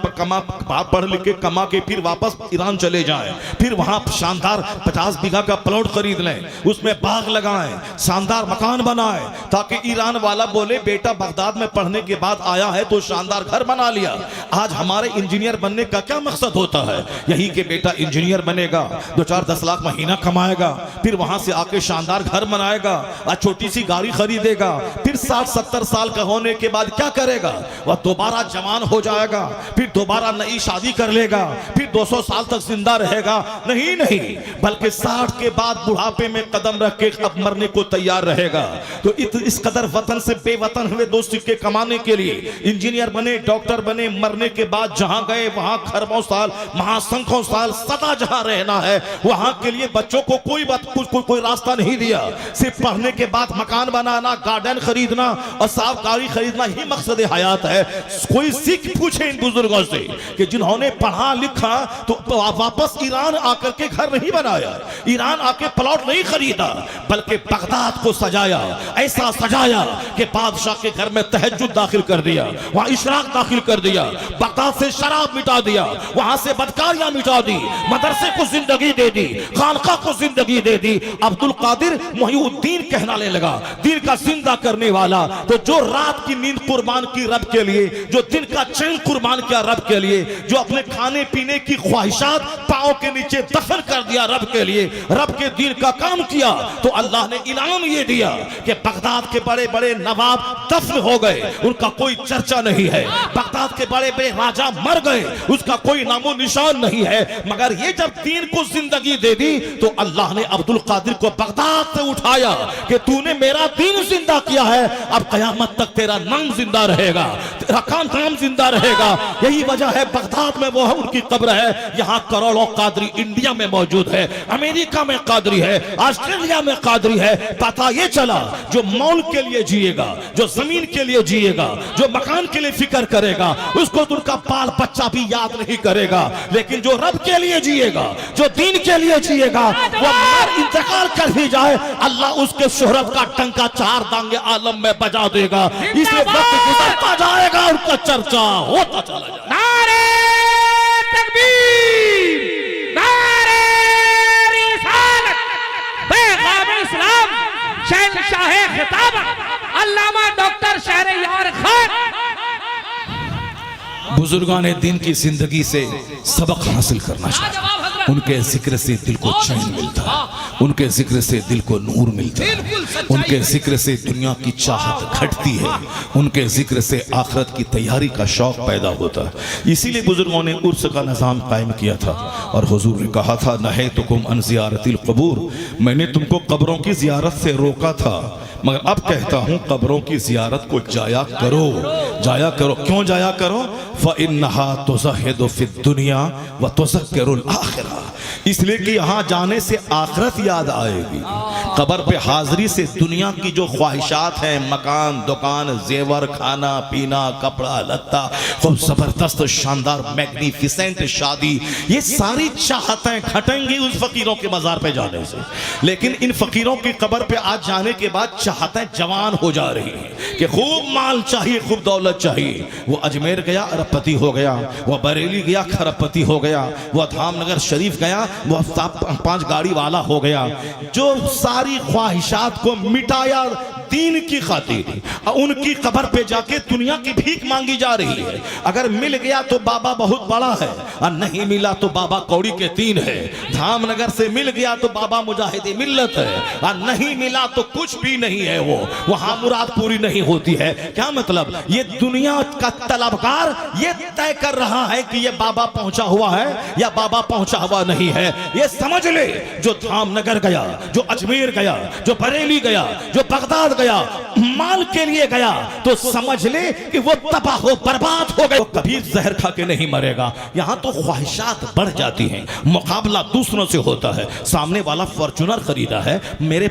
पढ़ लिख के कमा के फिर वापस ईरान चले जाएं, फिर वहां शानदार 50 बीघा का प्लॉट खरीद लें, उसमें बाग लगाएं, शानदार मकान बनाएं, ताकि ईरान वाला बोले बेटा बगदाद में पढ़ने के बाद आया है तो शानदार घर बना लिया। आज हमारे इंजीनियर बनने का क्या मकसद होता है? यही कि बेटा इंजीनियर बनेगा, 2-4-10 लाख महीना कमाएगा, फिर वहां से आके शानदार घर बनाएगा और छोटी सी गाड़ी खरीदेगा, फिर 60-70 साल का होने के बाद क्या करेगा? वह दोबारा जवान हो जाएगा, फिर दोबारा नई शादी कर लेगा, फिर 200 साल तक जिंदा रहेगा। नहीं नहीं, बल्कि 60 के बाद बुढ़ापे में कदम रख के अब मरने को तैयार रहेगा। तो इस कदर वतन से बेवतन हुए 2 सिक्के कमाने के लिए इंजीनियर बने, डॉक्टर बने, मरने के बाद जहां गए वहां खरबों साल, महासंख्यों साल सदा जहां रहना है, वहां के लिए बच्चों को कोई रास्ता नहीं दिया। सिर्फ पढ़ने के बाद मकान बनाना, गार्डन खरीदना और साफ गाड़ी खरीदना ही मकसद हयात है। कोई सीख पूछे इन बुजुर्गों से कि जिन्होंने पढ़ा लिखा तो वापस ईरान आकर के घर नहीं बनाया, ईरान आके प्लॉट नहीं खरीदा, बल्कि बगदाद को सजाया, ऐसा सजाया कि बादशाह के घर में तहज्जुद दाखिल कर दिया, वहां इशराक दाखिल कर दिया, बगदाद से शराब मिटा दिया, वहां से बदकारियां मिटा दी, मदरसे को जिंदगी दे दी, खानका को जिंदगी दे दी। अब्दुल कादिर मुहीउद्दीन कहलाने लगा, दीन का जिंदा करने वाला। तो जो रात की नींद कुर्बान की रब के लिए, जो दिन का चैन कुर्बान किया रब के लिए, जो अपने खाने पीने की ख्वाहिशात पांव के नीचे दफन कर दिया रब के लिए, रब के दीन का काम किया, तो अल्लाह ने इनाम ये दिया कि बगदाद के बड़े बड़े नवाब दफन हो गए, उनका कोई चर्चा नहीं है। बगदाद के बड़े बड़े राजा मर गए, उसका कोई नामो निशान नहीं है। मगर ये जब दीन को जिंदगी दे दी तो अल्लाह ने अब्दुल कादिर को बगदाद से उठाया कि तूने मेरा दीन जिंदा किया है, अब कयामत तक तेरा नाम जिंदा रहेगा, तेरा नाम जिंदा रहेगा। यही वजह है बगदाद में वो है उनकी कब्र है। यहाँ करोड़ों कादरी इंडिया में मौजूद है, अमेरिका में कादरी है, ऑस्ट्रेलिया में कादरी है। पता ये चला जो मौल के लिए जिएगा, जो जमीन के लिए जिएगा, जो मकान के लिए फिक्र करेगा, उसको तो उनका बाल बच्चा भी याद नहीं करेगा। लेकिन जो रब के लिए जिएगा, जो दीन के लिए जिएगा, वो मर इंतकाल कर ही जाए, अल्लाह उसके शोहरत का टंका 4 दांगे आलम में बजा देगा। इसलिए वक्त गुजरता जाएगा, उनका चर्चा होता चला जाएगा। नारे तकबीर, नारे रिसालत, पैगाम इस्लाम, शहंशाह खिताबत, अल्लामा डॉक्टर शहरयार खान। बुजुर्गान दिन की जिंदगी से सबक हासिल करना चाहिए। उनके जिक्र से दिल को चैन मिलता है, उनके जिक्र से दिल को नूर मिलता है, उनके जिक्र से दुनिया की चाहत घटती है, उनके जिक्र से आखिरत की तैयारी का शौक पैदा होता है। इसीलिए बुजुर्गों ने उर्स का निज़ाम कायम किया था और हुजूर ने कहा था नहैतुकुम अन ज़ियारतिल क़ुबूर, मैंने तुमको कब्रों की ज़ियारत से रोका था, मगर अब कहता हूँ कब्रों की ज़ियारत को जाया करो, जाया करो। क्यों जाया करो? फ़इन्नहा तुज़हिदु फ़िद दुनिया व तुज़क्किरुल आखिरा, इसलिए कि यहाँ जाने से आखिरत याद आएगी। कब्र पे हाजिरी से दुनिया की जो ख्वाहिशात हैं, मकान, दुकान, जेवर, खाना पीना, कपड़ा लत्ता, खूब ज़बरदस्त शानदार मैग्निफिसेंट शादी, ये सारी चाहतें घटेंगी उस फकीरों के मज़ार पे जाने से। लेकिन इन फकीरों की कब्र पे आज जाने के बाद चाहतें जवान हो जा रही हैं कि खूब माल चाहिए, खूब दौलत चाहिए। वो अजमेर गया अरबपति हो गया, वो बरेली गया खरबपति हो गया, वो धामनगर शरीफ गया वो 5 गाड़ी वाला हो गया। जो सारी ख्वाहिशात को मिटाया दीन की खातिर, उनकी कब्र पे जाके दुनिया की भीख मांगी जा रही है। अगर मिल गया तो बाबा बहुत बड़ा है, और नहीं मिला तो बाबा कौड़ी के 3 है। धामनगर से मिल गया तो बाबा मुजाहिदे मिल्लत है, और नहीं मिला तो कुछ भी नहीं है। वो वहां मुराद पूरी नहीं होती है। क्या मतलब? ये दुनिया का तलबगार ये तय कर रहा है कि ये बाबा पहुंचा हुआ है या बाबा पहुंचा हुआ नहीं है। ये समझ ले, जो धामनगर गया, जो अजमेर गया, जो बरेली गया, जो बगदाद गया, माल के लिए गया, तो समझ ले कि वो तबाह हो बर्बाद हो गए। भी जहर खा के नहीं मरेगा। यहाँ तो ख्वाहिशात बढ़ जाती हैं, मुकाबला दूसरों से होता है। सामने वाला फॉर्च्यूनर खरीदा है, मेरे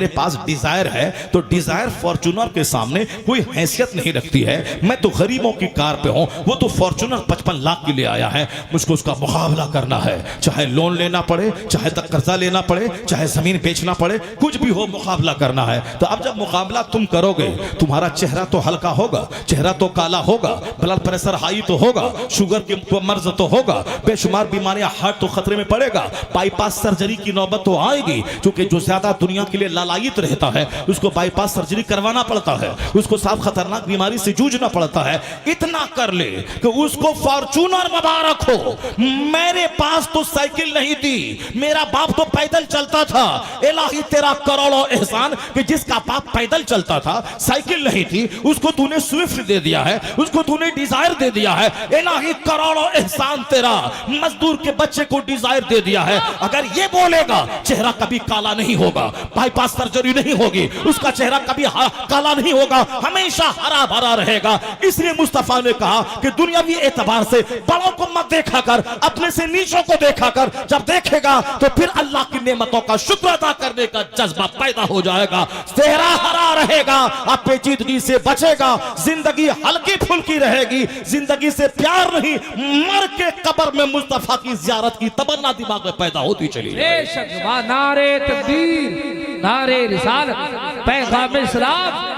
पास डिजायर है, तो डिजायर फॉर्च्यूनर के सामने कोई हैसियत नहीं रखती है। मैं तो गरीबों की कार पे हूँ, वो तो फॉर्च्यूनर 55 लाख के लिए आया है। मुझको उसका मुकाबला करना है, चाहे लोन लेना पड़े, चाहे तक कर्जा लेना पड़े, चाहे जमीन बेचना पड़े, कुछ भी हो मुकाबला करना है। तो अब जब मुकाबला तुम करोगे, तुम्हारा चेहरा तो हल्का होगा, चेहरा तो काला होगा, ब्लड प्रेशर हाई तो होगा, शुगर की मर्ज तो होगा, बेशुमार बीमारियां, हार्ट तो खतरे में पड़ेगा, बाईपास सर्जरी की नौबत तो आएगी। क्योंकि जो ज्यादा दुनिया के लिए लालायित रहता है उसको बाईपास सर्जरी करवाना पड़ता है, उसको साफ खतरनाक बीमारी से जूझना पड़ता है। इतना कर ले कि उसको फॉर्च्यूनर मुबारक हो। मेरे पास तो साइकिल नहीं थी, मेरा बाप तो पैदल चलता था। इलाही तेरा करोड़ों एहसान कि जिसका बाप पैदल चलता था, साइकिल नहीं थी, उसको तूने स्विफ्ट दे दिया है, उसको तूने डिजायर दे दिया है। इलाही करोड़ों एहसान तेरा, मजदूर के बच्चे को डिजायर दे दिया है। अगर ये बोलेगा चेहरा कभी काला नहीं होगा, बाईपास सर्जरी नहीं होगी, उसका चेहरा कभी काला नहीं होगा, हमेशा हरा भरा रहेगा। इसलिए मुस्तफा ने कहा कि दुनियावी एतबार से बड़ों को मत देखा कर, अपने से नीचों को देखा कर। जब देखेगा तो फिर अल्लाह की नेमतों का शुक्र अदा करने का जज्बा पैदा हो जाएगा। चेहरा हरा रहेगा, अब पेचीदगी से बचेगा, जिंदगी हल्की फुल्की रहेगी। जिंदगी से प्यार नहीं, मर के कब्र में मुस्तफा की जियारत की तमन्ना दिमाग में पैदा होती चली। बेशक नारे तकबीर, नारे रिसालत, पैगाम इस्लाम।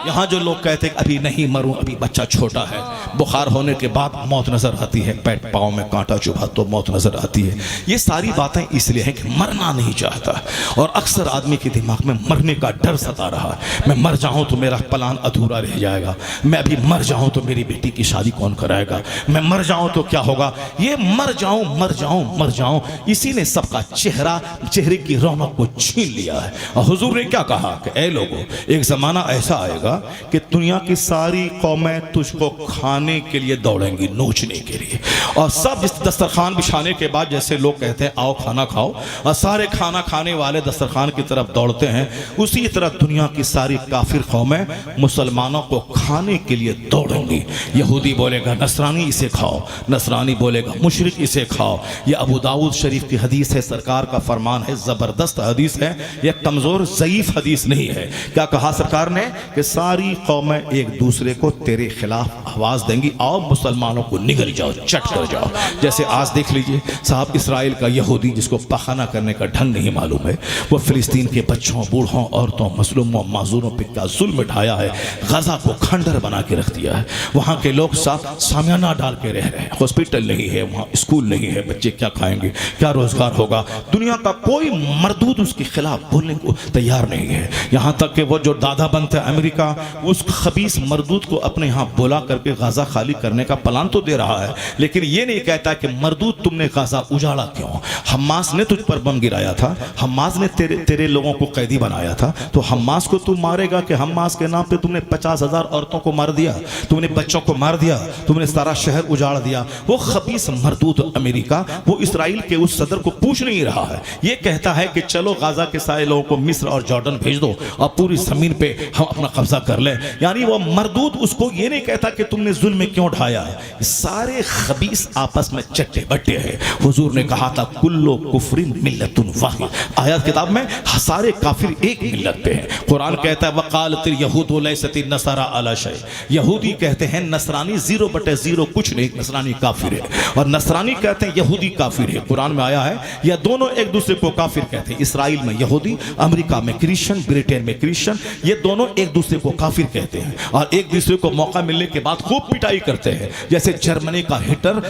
यहाँ जो लोग कहते हैं अभी नहीं मरूं, अभी बच्चा छोटा है, बुखार होने के बाद मौत नजर आती है, पेट पाँव में कांटा चुभा तो मौत नजर आती है, ये सारी बातें इसलिए हैं कि मरना नहीं चाहता। और अक्सर आदमी के दिमाग में मरने का डर सता रहा है। मैं मर जाऊं तो मेरा प्लान अधूरा रह जाएगा, मैं अभी मर जाऊं तो मेरी बेटी की शादी कौन कराएगा, मैं मर जाऊं तो क्या होगा। ये मर जाऊं मर जाऊं मर जाऊं, इसी ने सबका चेहरे की रौनक को छीन लिया है। और हुजूर ने क्या कहा कि ऐ लोगों, एक जमाना ऐसा आएगा कि दुनिया की सारी कौमें तुझको खाने के लिए दौड़ेंगी, नोचने के लिए। और सब इस दस्तरखान बिछाने के बाद जैसे लोग कहते हैं आओ खाना खाओ, और सारे खाना खाने वाले दस्तरखान की तरफ दौड़ते हैं, उसी तरह दुनिया की सारी काफिर कौमें मुसलमानों को खाने के लिए दौड़ेंगी। यहूदी बोलेगा नसरानी इसे खाओ, नसरानी बोलेगा मुशरिक इसे खाओ। यह अबू दाऊद शरीफ की हदीस है, सरकार का फरमान है, जबरदस्त हदीस है, यह कमजोर ज़ईफ हदीस नहीं है। क्या कहा सरकार ने कि सारी कौमें एक दूसरे को तेरे खिलाफ आवाज देंगी, आओ मुसलमानों को निगल जाओ, चट कर जाओ। जैसे आज देख लीजिए साहब, इसराइल का यहूदी जिसको पखाना करने का ढंग नहीं मालूम है, वो फिलिस्तीन के बच्चों, बूढ़ों, औरतों, मजलूमों, माजूरों पर क्या जुल्म ढाया है। गजा को खंडर बना के रख दिया है। वहाँ के लोग सामियाना डाल के रह रहे हैं, हॉस्पिटल नहीं है, वहाँ स्कूल नहीं है, बच्चे क्या खाएंगे, क्या रोजगार होगा। दुनिया का कोई मरदूद उसके खिलाफ बोलने को तैयार नहीं है। यहाँ तक कि वो जो दादा बनते हैं अमेरिका, उस खबीस मरदूद को अपने यहाँ बुला करके गाजा खाली करने का प्लान तो दे रहा है, लेकिन ये नहीं कहता कि मरदूद तुमने गाजा उजाड़ा क्यों। हमास ने तुझ पर बम गिराया था, हमास ने तेरे लोगों को कैदी बनाया था, तो हमास को तू मारेगा कि हमास के नाम पे तुमने 50,000 औरतों को मार दिया, तुमने बच्चों को मार दिया, तुमने सारा शहर उजाड़ दिया। वो खबीस मरदूद अमेरिका वो इसराइल के उस सदर को पूछ नहीं रहा है, ये कहता है कि चलो गाजा के सारे लोगों को मिस्र और जॉर्डन भेज दो और पूरी जमीन पे हम अपना कब्जा कर ले। यानी वो मरदूद उसको ये नहीं कहता कि तुमने जुल्म क्यों ढाया। सारे खबीस आपस में चट्टे बट्टे हैं। हुजूर ने कहा था कुल्लो कुफरिन मिल्लतुन वाहिद, आयत किताब में सारे काफिर एक मिल्लत पे हैं। कुरान कहता है वकालतिल यहूदु लैसतिन नसारा अला शै, यहूदी कहते हैं नसरानी 0/0 कुछ नहीं, नसरानी काफिर है। और नसरानी कहते हैं यहूदी काफिर है। कुरान में आया है यह दोनों एक दूसरे को काफिर कहते हैं। इसराइल में यहूदी, अमेरिका में क्रिश्चियन, ब्रिटेन में क्रिश्चियन, ये दोनों एक दूसरे को काफिर कहते हैं और एक दूसरे को मौका मिलने के बाद खूब पिटाई करते हैं। जैसे जर्मनी का हिटलर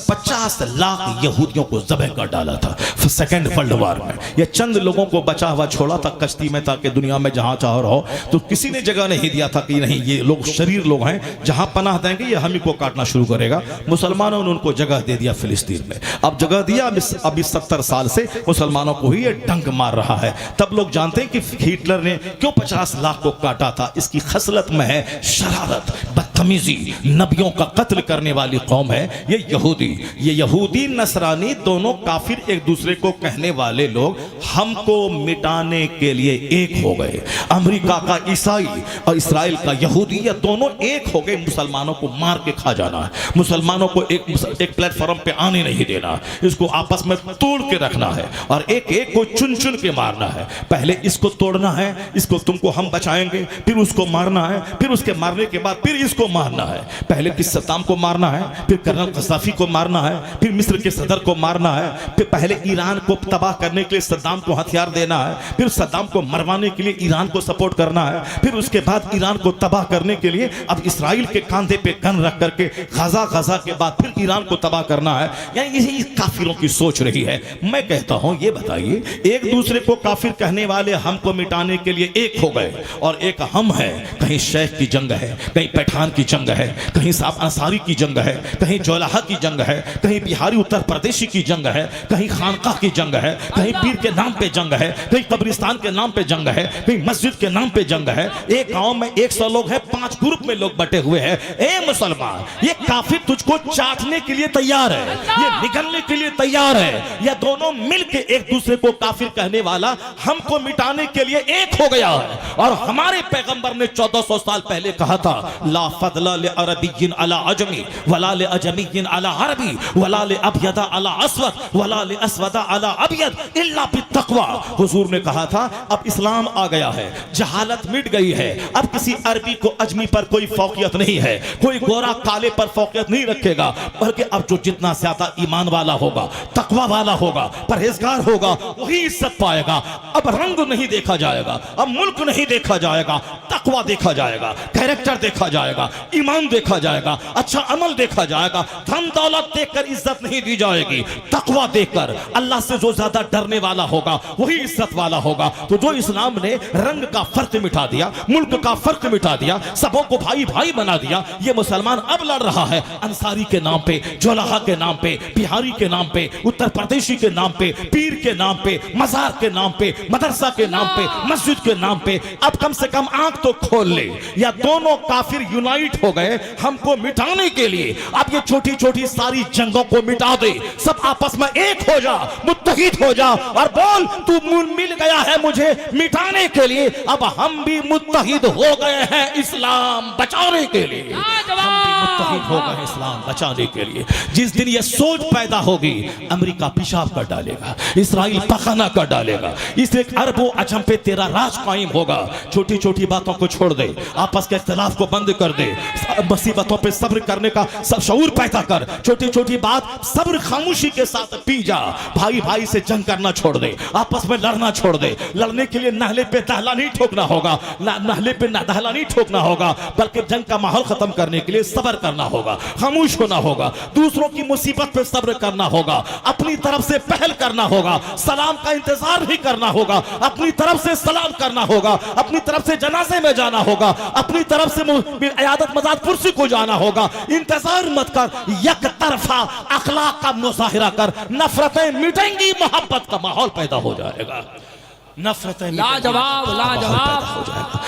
50 लाख यहूदियों को ज़बह कर डाला था सेकेंड वर्ल्ड वॉर में। यह चंद लोगों को बचा हुआ छोड़ा था कश्ती में ताकि दुनिया में जहां चाहो रहो, तो किसी ने जगह नहीं दिया था कि नहीं ये लोग शरीर लोग हैं, जहां पनाह देंगे ये हम ही को काटना शुरू करेगा। मुसलमानों ने उनको जगह दे दिया फिलिस्तीन में। अब जगह दिया, अब इस 70 साल से मुसलमानों को ही ये डंक मार रहा है। तब लोग जानते हैं कि हिटलर ने क्यों 50 लाख को काटा था। इसकी की खसलत में है शरारत, बदतमीजी, नबियों का कत्ल करने वाली कौम है ये यहूदी। ये यहूदी नसरानी दोनों काफिर एक दूसरे को कहने वाले लोग हमको मिटाने के लिए एक हो गए। अमेरिका का ईसाई और इस्राएल का यहूदी, ये दोनों एक हो गए मुसलमानों को मार के खा जाना है, मुसलमानों को एक प्लेटफॉर्म पे आने नहीं देना, इसको आपस में तोड़ के रखना है और एक एक को चुन चुन के मारना है। पहले इसको तोड़ना है, इसको तुमको हम बचाएंगे, फिर उसको मारना है, फिर उसके मारने के बाद फिर इसको मारना है। पहले किस सद्दाम को मारना है, फिर कर्नल गद्दाफी को मारना है, फिर मिस्र के सदर को मारना है, फिर पहले ईरान को तबाह करने के लिए सद्दाम को हथियार देना है, फिर सद्दाम को मरवाने के लिए ईरान को सपोर्ट करना है, फिर उसके बाद ईरान को तबाह करने के लिए अब इसराइल के कंधे पे गन रख करके गाजा के बाद फिर ईरान को तबाह करना है। यानी यही काफिरों की सोच रही है। मैं कहता हूं ये बताइए, एक दूसरे को काफिर कहने वाले हमको मिटाने के लिए एक हो गए और एक हम है। कहीं शेख की जंग है, कहीं पठान की जंग है, कहीं साहब अंसारी की जंग है, कहीं जोलाहा की जंग है, कहीं बिहारी उत्तर प्रदेशी की जंग है, कहीं खानकाह की जंग है, कहीं पीर के नाम पे जंग है, कहीं कब्रिस्तान के नाम पे जंग है, कहीं मस्जिद के नाम पे जंग है। एक गांव में 100 लोग हैं, 5 ग्रुप में लोग बटे हुए हैं। ए मुसलमान, ये काफिर तुझको चाटने के लिए तैयार है, ये निगलने के लिए तैयार है। ये दोनों मिलके एक दूसरे को काफिर कहने वाला हमको मिटाने के लिए एक हो गया है। और हमारे पैगंबर ने 1400 साल पहले कहा था, ला फदला ले अरबिय्यिन अला अजमी वला ले अजमिय्यिन अला अरबी वला ले अबयदा अला अस्वद वला ले अस्वदा अला अबयद इल्ला बित्तक़वा। हुजूर ने कहा था अब इस्लाम आ गया है, जहालत मिट गई है, अब किसी अरबी को अजमी पर कोई फौकियत नहीं है, कोई गोरा काले पर फौकियत नहीं रखेगा, बल्कि अब जो जितना ज्यादा ईमान वाला होगा, तकवा वाला होगा, परहेजगार होगा, वही इज्जत पाएगा। अब रंग नहीं देखा जाएगा, अब मुल्क नहीं देखा जाएगा, तकवा देखा जाएगा, कैरेक्टर देखा जाएगा, ईमान देखा जाएगा, अच्छा अमल देखा जाएगा। धन दौलत देखकर इज्जत नहीं दी जाएगी, तकवा देखकर अल्लाह से जो ज्यादा डरने वाला होगा वही इज्जत वाला होगा। तो जो इस्लाम ने रंग का फर्क मिटा दिया, मुल्क का फर्क मिटा दिया, सबों को भाई भाई बना दिया, ये मुसलमान अब लड़ रहा है अंसारी के नाम पे, जोलाहा के नाम पे, बिहारी के नाम पे, उत्तर प्रदेशी के नाम पे, पीर के नाम पे, मजार के नाम पे, मदरसा के नाम पे, मस्जिद के नाम पे। अब कम से कम आंख तो खोल ले, या दोनों काफिर यूनाइट हो गए हमको मिटाने के लिए। अब ये छोटी छोटी सारी जंगों को मिटा दे, सब आपस में एक हो जा, मुत्तहिद हो जा और बोल तू मिल गया है मुझे मिटाने के लिए, अब हम भी मुत्तहिद हो गए हैं इस्लाम बचाने के लिए। मुत्तहिद हो गए इस्लाम बचाने के लिए। जिस दिन ये सोच पैदा होगी, अमेरिका पेशाब कर डालेगा, इसराइल पखाना कर डालेगा, इसलिए अरबों अजम पे तेरा राज कायम होगा। छोटी छोटी बातों को छोड़ दे, आपस के इख्तिलाफ को बंद कर दे, मुसीबतों पे सब्र करने का सब शऊर पैदा कर। छोटी छोटी बात सब्र खामोशी के साथ पी जा। भाई भाई से जंग करना छोड़ दे, आपस में लड़ना छोड़ दे। लड़ने के लिए नहले पे दहला नहीं ठोकना होगा, नहले पे दहला नहीं ठोकना होगा, बल्कि जंग का माहौल खत्म करने के लिए सब्र करना होगा, खामोश होना होगा, दूसरों की मुसीबत पे सब्र करना होगा, अपनी तरफ से पहल करना होगा, सलाम का इंतजार भी करना होगा, अपनी तरफ से सलाम करना होगा, अपनी तरफ से जनाजे में जाना होगा, अपनी तरफ से इयादत मजाद कुर्सी को जाना होगा। इंतजार मत कर, एक तरफा अखलाक का मुजाहिरा कर, नफरतें मिटेंगी, मोहब्बत का माहौल पैदा हो जाएगा। नफरतें लाजवाब लाजवाब हो जाएगा।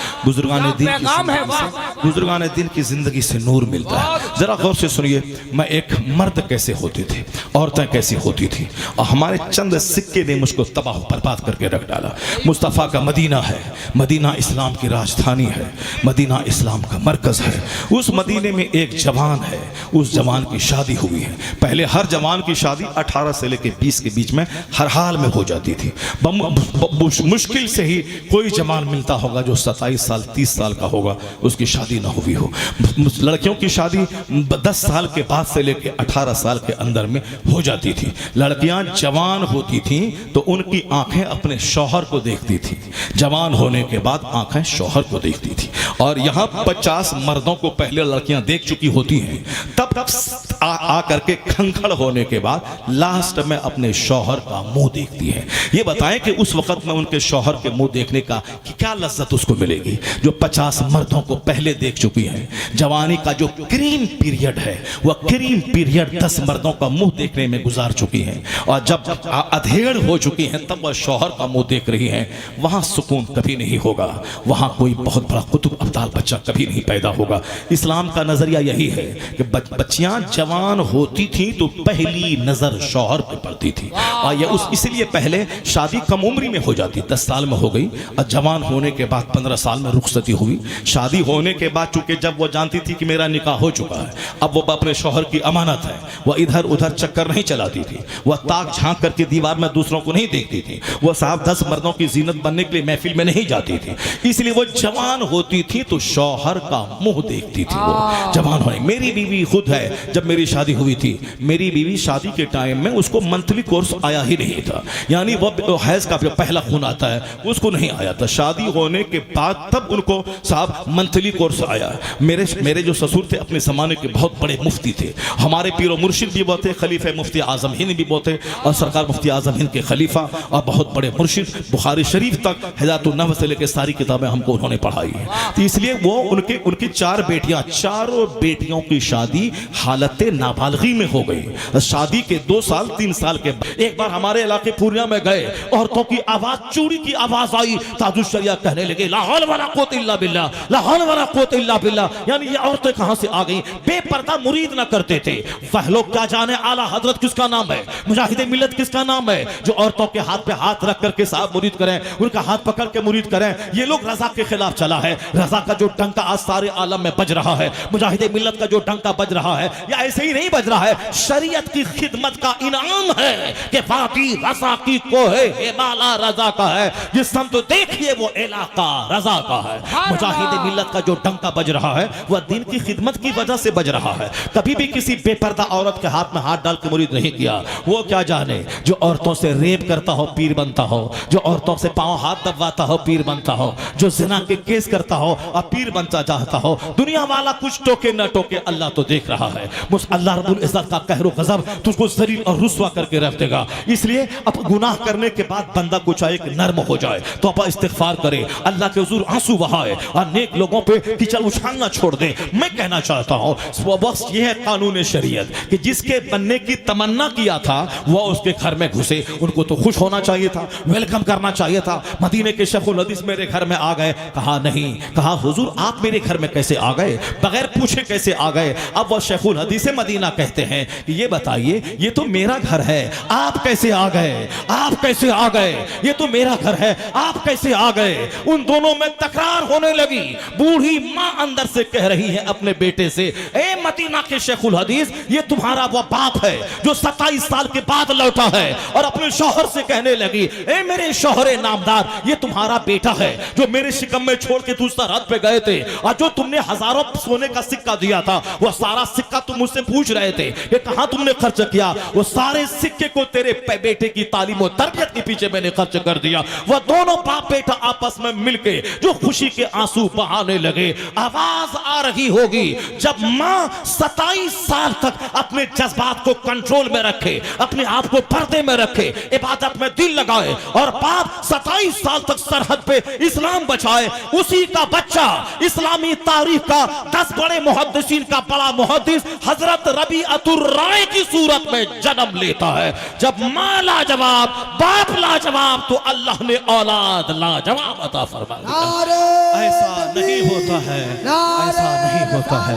बुजुर्गान दिन की जिंदगी से नूर मिलता है। जरा गौर से सुनिए, मैं एक मर्द कैसे होती थी, औरतें कैसी होती थी, और हमारे चंद सिक्के ने मुझको तबाह बर्बाद करके रख डाला। मुस्तफ़ा का मदीना है, मदीना इस्लाम की राजधानी है, मदीना इस्लाम का मरकज है। उस मदीने में एक जवान है, उस जवान की शादी हुई है। पहले हर जवान की शादी 18 से लेकर 20 के बीच में हर हाल में हो जाती थी। मुश्किल से ही कोई जवान मिलता होगा जो 27 साल 30 साल का होगा, उसकी शादी ना हुई हो। लड़कियों की शादी 10 साल के बाद से लेकर 18 साल के अंदर में हो जाती थी। लड़कियां जवान होती थीं तो उनकी आंखें अपने शौहर को देखती थी, जवान होने के बाद आंखें शौहर को देखती थी। और यहाँ 50 मर्दों को पहले लड़कियां देख चुकी होती हैं, तब आ करके खंखड़ होने के बाद लास्ट में अपने शौहर का मुंह देखती है। ये बताएं कि उस वक्त में उनके शौहर के मुंह देखने का कि क्या लज्जत उसको मिलेगी, जो 50 मर्दों को पहले देख चुकी हैं। जवानी का जो क्रीम पीरियड है वह क्रीम पीरियड 10 मर्दों का मुंह देखने में गुजार चुकी हैं, और जब अधेड़ हो चुकी हैं तब वह शौहर का मुंह देख रही हैं। वहां सुकून कभी नहीं होगा, वहां कोई बहुत बड़ा कुतुब अब्दाल बच्चा कभी नहीं पैदा होगा। इस्लाम का नजरिया यही है कि बच्चियां जवान होती थी तो पहली नजर शौहर पे पड़ती थी, और ये इसलिए पहले शादी कम उम्री में हो जाती, 10 साल में हो गई, और जवान होने के बाद 15 साल में रुखसती हुई। शादी होने के बाद चूंकि जब वो जानती थी कि मेरा निकाह हो चुका है, अब वो अपने शौहर की अमानत है, वह इधर उधर चक्कर नहीं चलाती थी, वह ताक झांक करके दीवार में दूसरों को नहीं देखती थी, वह साहब 10 मर्दों की जीनत बनने के लिए महफिल में नहीं जाती थी। इसलिए वो जवान होती थी तो शौहर का मुंह देखती थी। वो जवान होने, मेरी बीवी खुद है, जब मेरी शादी हुई थी, मेरी बीवी शादी के टाइम में उसको मंथली कोर्स आया ही नहीं था, यानी वो हैज का जो पहला खून आता है उसको नहीं आया था। शादी होने के बाद तब उनको साहब मंथली कोर्स आया। मेरे जो ससुर थे अपने जमाने के बहुत बड़े मुफ्ती थे, हमारे पीरो मुर्शिद भी बहुत थे, खलीफे मुफ्ती आजम हिंद भी बहुत थे, और सरकार मुफ्ती आजम हिंद के खलीफा और बहुत बड़े मुर्शिद, बुखारी शरीफ तक हिदायतुन नहव से लेकर सारी किताबें हमको उन्होंने पढ़ाई है। तो इसलिए वो उनकी 4 बेटियां, चारों बेटियों की शादी हालत नाबालगी में हो गई। शादी के 2 साल 3 साल के बाद एक बार हमारे इलाके पूर्णिया में गए, औरतों की आवाज, चूड़ी की आवाज आई, ताजुश शरिया कहने लगे ला हौल वला कुव्वत इल्ला बिल्लाह, ला हौल वला कुव्वत इल्ला बिल्लाह। यानी ये औरतें कहां से आ गई? बेपर्दा मुरीद ना करते थे वह लोग, क्या जाने आला हजरत किसका नाम है, मुजाहिद मिल्लत किसका नाम है, जो औरतों के हाथ पे हाथ रख करके साहब मुरीद करें, उनका हाथ पकड़ के मुरीद करें। ये लोग रजा के खिलाफ चला है। रजा का जो डंका आज सारे आलम में बज रहा है, मुजाहिद मिल्लत का जो डंका बज रहा है, या ऐसे ही नहीं बज रहा है, शरीयत की खिदमत का इनाम है कि वादी रजा की कोहे हिमाला रजा का है, जिस हम तो देखिए वो इलाका रजा का है। मुजाहिद मिल्लत का जो डंका बज रहा है वह दिन की खिदमत की वजह से बज रहा है। कभी भी किसी बेपर्दा औरत के हाथ में हाथ डाल के मुरीद नहीं किया। वो क्या जाने जो औरतों से रेप करता हो पीर बनता हो, जो औरतों से पांव हाथ दबवाता हो पीर बनता हो, जो जिना के केस करता हो और पीर बनता चाहता हो। दुनिया वाला कुछ टोके न टोके, अल्लाह तो देख रहा है। मुझ अल्लाह रब्बुल इज्जत का कहरो गजब तुझको जलील और रुस्वा करके रख देगा। इसलिए अब गुनाह करने के बाद बंदा कुछ एक नर्म हो जाए तो अपा इस्तिगफार करे, अल्लाह के हुजूर आंसू बहाए और नेक लोगों पे कीचड़ उछालना छोड़ दे। मैं कहना चाहता हूँ बस ये है कानून शरीयत कि जिसके बनने की तमन्ना किया था वह उसके घर में घुसे, उनको तो खुश होना चाहिए था, वेलकम करना चाहिए था। मदीने के शेखुल हदीस मेरे घर में आ गए, कहा नहीं, कहा हुजूर आप मेरे घर में कैसे आ गए, बगैर पूछे कैसे आ गए। अब वह शेखुल हदीस मदीना कहते हैं कि ये बताइए ये तो मेरा घर है, आप कैसे आ गए, आप कैसे आ गए, ये तो मेरा घर है, आप कैसे आ गए। उन दोनों में तकरार होने लगी। बूढ़ी मां अंदर से कह रही है अपने बेटे से, ए मदीना के शेखुल हदीस, ये तुम्हारा वो बाप है जो 27 साल के बाद लौटा है, और अपने शौहर से कहने लगी, ए मेरे शौहरे नामदार, ये तुम्हारा बेटा है जो मेरे शिकम में छोड़ के तुझ सरहद पे गए थे, और जो तुमने हजारों सोने का सिक्का दिया था वो सारा सिक्का तुम मुझसे पूछ रहे थे ये कहां तुमने खर्च किया, वो सारे सिक्के को तेरे बेटे की तालीम और तरबियत के पीछे मैंने खर्च कर दिया। वह दोनों बाप बेटा आपस में मिलके जो खुशी के आंसू बहाने लगे। आवाज आ रही होगी जब मां 27 साल तक अपने जज्बात को कंट्रोल में रखे, अपने आप को पर्दे में रखे, इबादत में दिल लगाए, और बाप 27 साल तक सरहद पे इस्लाम बचाए, उसी का बच्चा इस्लामी तारीख का 10 बड़े मुहद्दिसीन का बड़ा मुहद्दिस हजरत रबीअतुर राय की सूरत में जन्म लेता है। जब मां लाजवाब, बाप लाजवाब, तो अल्लाह ने औलाद लाजवाब अता फरमा दी। ऐसा नहीं होता है, ऐसा नहीं होता है,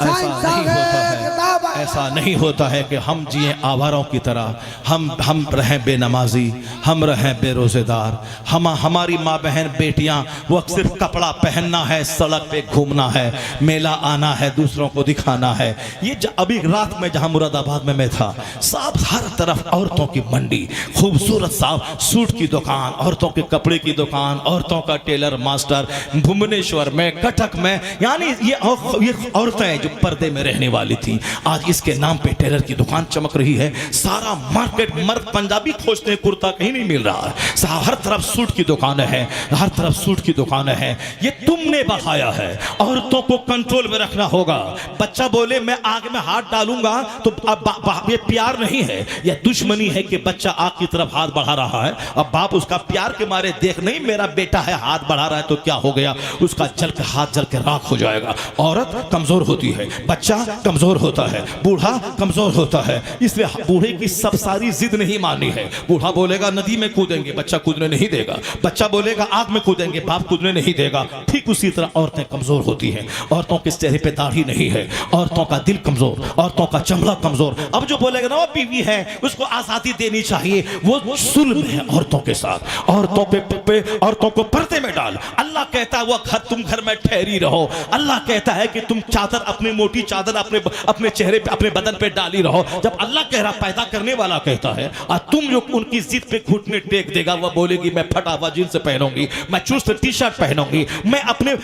ऐसा नहीं होता है, ऐसा नहीं होता है कि हम जिए आवारों की तरह, हम रहें बेनमाजी, हम रहें बेरोजेदार। हमारी माँ बहन बेटियां वो सिर्फ कपड़ा पहनना है, सड़क पे घूमना है, मेला आना है, दूसरों को दिखाना है। ये अभी रात में जहां मुरादाबाद में मैं था, साहब हर तरफ औरतों की मंडी, खूबसूरत साहब सूट की दुकान, औरतों के कपड़े की दुकान, औरतों का टेलर मास्टर, भुवनेश्वर में, कटक में, यानी ये औरतें जो पर्दे में रहने वाली थी आज इसके नाम पे टेलर की दुकान चमक रही है। सारा मार्केट मर्द पंजाबी खोजते हैं, कुर्ता कहीं नहीं मिल रहा है, साहब हर तरफ सूट की दुकान है, हर तरफ सूट की दुकान है। ये तुमने बढ़ाया है, औरतों को कंट्रोल में रखना होगा। बच्चा बोले मैं आग में हाथ डालूंगा तो ये प्यार नहीं है, यह दुश्मनी है कि बच्चा आग की तरफ हाथ बढ़ा रहा है, अब बाप उसका प्यार के मारे देख नहीं मेरा बेटा है हाथ बढ़ा रहा है तो क्या हो गया, उसका जल के हाथ जल के राख हो जाएगा। औरत कमजोर होती है, बच्चा कमजोर होता है, बूढ़ा कमजोर होता है। इसलिए बूढ़े की सब सारी जिद नहीं माननी है। बूढ़ा बोलेगा नदी में कूदेंगे, बच्चा कूदने नहीं देगा। बच्चा बोलेगा आग में कूदेंगे, बाप कूदने नहीं देगा। ठीक उसी तरह औरतें कमजोर होती हैं। औरतों के चेहरे पे दाढ़ी नहीं है, औरतों का दिल कमजोर, औरतों का चमड़ा कमजोर। अब जो बोलेगा ना वो बीवी है उसको आजादी देनी चाहिए, वो जुल्म है औरतों के साथ। औरतों पे औरतों को पर्दे में डाल। अल्लाह कहता है वो तुम घर में ठहरी रहो। अल्लाह कहता है कि तुम चादर, अपनी मोटी चादर अपने चेहरे पे, अपने बदन पे डाली रहो। जब अल्लाह कह रहा, पैदा करने वाला कहता है, और तुम जो उनकी जिद पे घुटने टेक देगा, वह बोलेगी मैं फटा हुआ जींस पहनूंगी, मैं चुस्त टी शर्ट पहनूंगी, मैं अपने